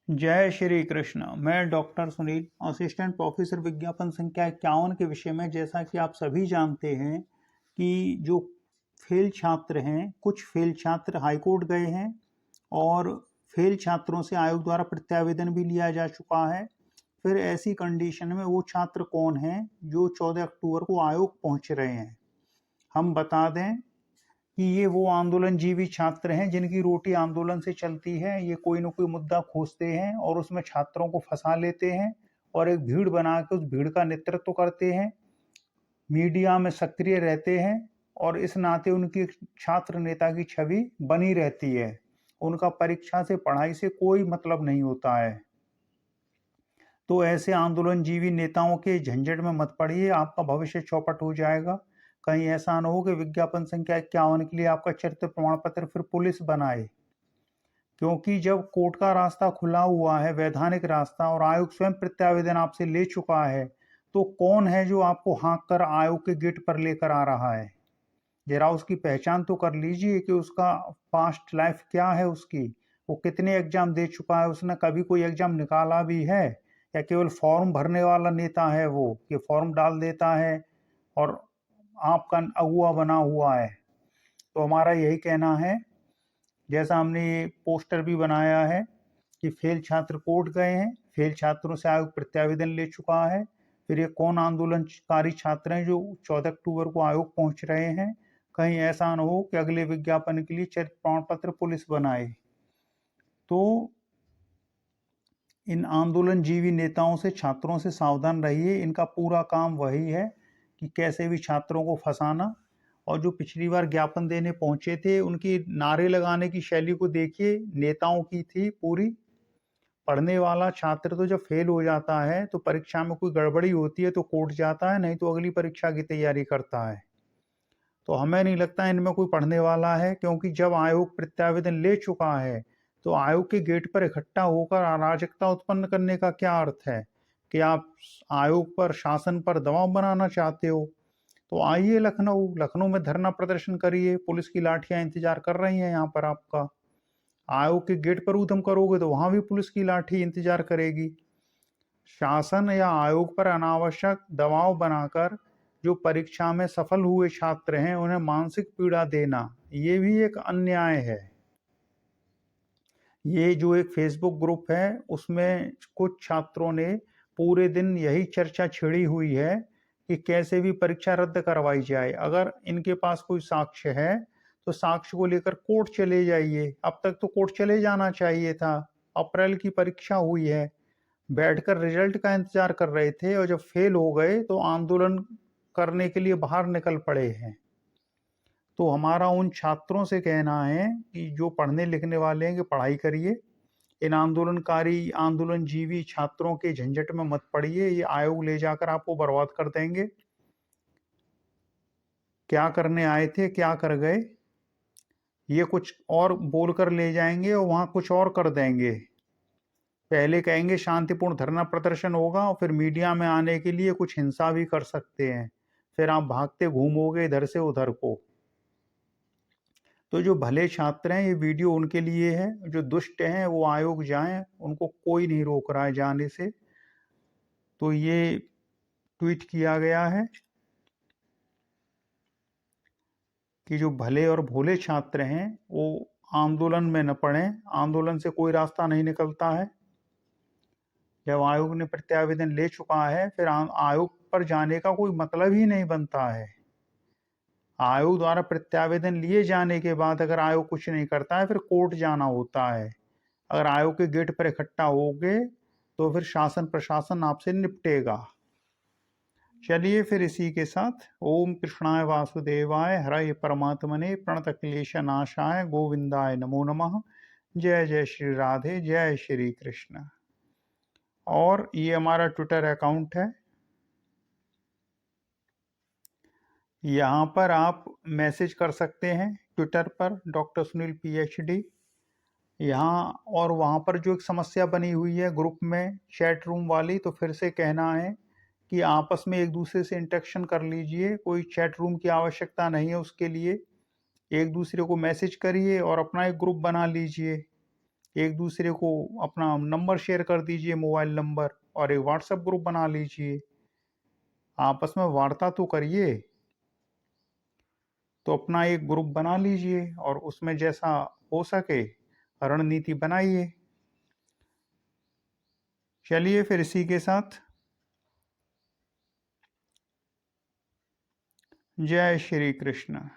जय श्री कृष्ण। मैं doctor Sunil, assistant professor विज्ञापन संख्या 51 के विषय में। जैसा कि आप सभी जानते हैं कि जो फेल छात्र हैं, कुछ फेल छात्र हाईकोर्ट गए हैं और फेल छात्रों से आयोग द्वारा प्रत्यावेदन भी लिया जा चुका है। फिर ऐसी कंडीशन में वो छात्र कौन हैं जो 14 अक्टूबर को आयोग पहुंच रहे हैं। हम बता दें कि ये वो आंदोलनजीवी छात्र हैं जिनकी रोटी आंदोलन से चलती है। ये कोई न कोई मुद्दा खोजते हैं और उसमें छात्रों को फंसा लेते हैं और एक भीड़ बना के उस भीड़ का नेतृत्व करते हैं, मीडिया में सक्रिय रहते हैं और इस नाते उनकी छात्र नेता की छवि बनी रहती है। उनका परीक्षा से, पढ़ाई से कोई मतलब नहीं होता है। तो ऐसे आंदोलनजीवी नेताओं के झंझट में मत पड़िए, आपका भविष्य चौपट हो जाएगा। कहीं ऐसा न हो कि विज्ञापन संख्या 51 के लिए आपका चरित्र प्रमाण पत्र फिर पुलिस बनाए। क्योंकि जब कोर्ट का रास्ता खुला हुआ है, वैधानिक रास्ता, और आयोग स्वयं प्रत्यावेदन आपसे ले चुका है, तो कौन है जो आपको हाँक कर आयोग के गेट पर लेकर आ रहा है। जरा उसकी पहचान तो कर लीजिए कि उसका पास्ट लाइफ क्या है, उसकी वो कितने एग्जाम दे चुका है, उसने कभी कोई एग्जाम निकाला भी है या केवल फॉर्म भरने वाला नेता है वो, कि फॉर्म डाल देता है और आपका अगुआ बना हुआ है। तो हमारा यही कहना है, जैसा हमने ये पोस्टर भी बनाया है कि फेल छात्र कोर्ट गए हैं, फेल छात्रों से आयोग प्रत्यावेदन ले चुका है। फिर ये कौन आंदोलनकारी छात्र हैं जो 14 अक्टूबर को आयोग पहुंच रहे हैं। कहीं ऐसा न हो कि अगले विज्ञापन के लिए चरित्र प्रमाण पत्र पुलिस बनाए। तो इन आंदोलनजीवी नेताओं से, छात्रों से सावधान रहिए। इनका पूरा काम वही है कि कैसे भी छात्रों को फंसाना। और जो पिछली बार ज्ञापन देने पहुंचे थे, उनकी नारे लगाने की शैली को देखिए, नेताओं की थी पूरी। पढ़ने वाला छात्र तो जब फेल हो जाता है तो परीक्षा में कोई गड़बड़ी होती है तो कोर्ट जाता है, नहीं तो अगली परीक्षा की तैयारी करता है। तो हमें नहीं लगता इनमें कोई पढ़ने वाला है, क्योंकि जब आयोग प्रत्यावेदन ले चुका है तो आयोग के गेट पर इकट्ठा होकर अराजकता उत्पन्न करने का क्या अर्थ है। कि आप आयोग पर, शासन पर दबाव बनाना चाहते हो तो आइए लखनऊ, लखनऊ में धरना प्रदर्शन करिए। पुलिस की लाठियां इंतजार कर रही हैं यहाँ पर आपका। आयोग के गेट पर उधम करोगे तो वहां भी पुलिस की लाठी इंतजार करेगी। शासन या आयोग पर अनावश्यक दबाव बनाकर जो परीक्षा में सफल हुए छात्र हैं उन्हें मानसिक पीड़ा देना, ये भी एक अन्याय है। ये जो एक फेसबुक ग्रुप है उसमें कुछ छात्रों ने पूरे दिन यही चर्चा छिड़ी हुई है कि कैसे भी परीक्षा रद्द करवाई जाए। अगर इनके पास कोई साक्ष्य है तो साक्ष्य को लेकर कोर्ट चले जाइए। अब तक तो कोर्ट चले जाना चाहिए था। अप्रैल की परीक्षा हुई है, बैठकर रिजल्ट का इंतजार कर रहे थे, और जब फेल हो गए तो आंदोलन करने के लिए बाहर निकल पड़े हैं। तो हमारा उन छात्रों से कहना है कि जो पढ़ने लिखने वाले हैं कि पढ़ाई करिए। इन आंदोलनकारी, आंदोलनजीवी छात्रों के झंझट में मत पड़िए। ये आयोग ले जाकर आपको बर्बाद कर देंगे। क्या करने आए थे, क्या कर गए, ये कुछ और बोलकर ले जाएंगे और वहां कुछ और कर देंगे। पहले कहेंगे शांतिपूर्ण धरना प्रदर्शन होगा और फिर मीडिया में आने के लिए कुछ हिंसा भी कर सकते हैं। फिर आप भागते घूमोगे इधर से उधर को। तो जो भले छात्र हैं, ये वीडियो उनके लिए है। जो दुष्ट हैं वो आयोग जाएं, उनको कोई नहीं रोक रहा है जाने से। तो ये ट्वीट किया गया है कि जो भले और भोले छात्र हैं वो आंदोलन में न पड़ें। आंदोलन से कोई रास्ता नहीं निकलता है। जब आयोग ने प्रत्यावेदन ले चुका है फिर आयोग पर जाने का कोई मतलब ही नहीं बनता है। आयोग द्वारा प्रत्यावेदन लिए जाने के बाद अगर आयोग कुछ नहीं करता है फिर कोर्ट जाना होता है। अगर आयोग के गेट पर इकट्ठा होगे तो फिर शासन प्रशासन आपसे निपटेगा। चलिए फिर इसी के साथ, ओम कृष्णाय वासुदेवाय हरये परमात्मने प्रणतक्लेश नाशाय गोविंदाय नमो नमः। जय जय श्री राधे, जय श्री कृष्ण। और ये हमारा ट्विटर अकाउंट है, यहाँ पर आप मैसेज कर सकते हैं ट्विटर पर डॉक्टर सुनील पीएचडी। यहाँ और वहाँ पर जो एक समस्या बनी हुई है ग्रुप में, चैट रूम वाली, तो फिर से कहना है कि आपस में एक दूसरे से इंटरेक्शन कर लीजिए। कोई चैट रूम की आवश्यकता नहीं है उसके लिए। एक दूसरे को मैसेज करिए और अपना एक ग्रुप बना लीजिए। एक दूसरे को अपना नंबर शेयर कर दीजिए, मोबाइल नंबर, और एक व्हाट्सएप ग्रुप बना लीजिए। आपस में वार्ता तो करिए। तो अपना एक ग्रुप बना लीजिए और उसमें जैसा हो सके रणनीति बनाइए। चलिए फिर इसी के साथ जय श्री कृष्ण।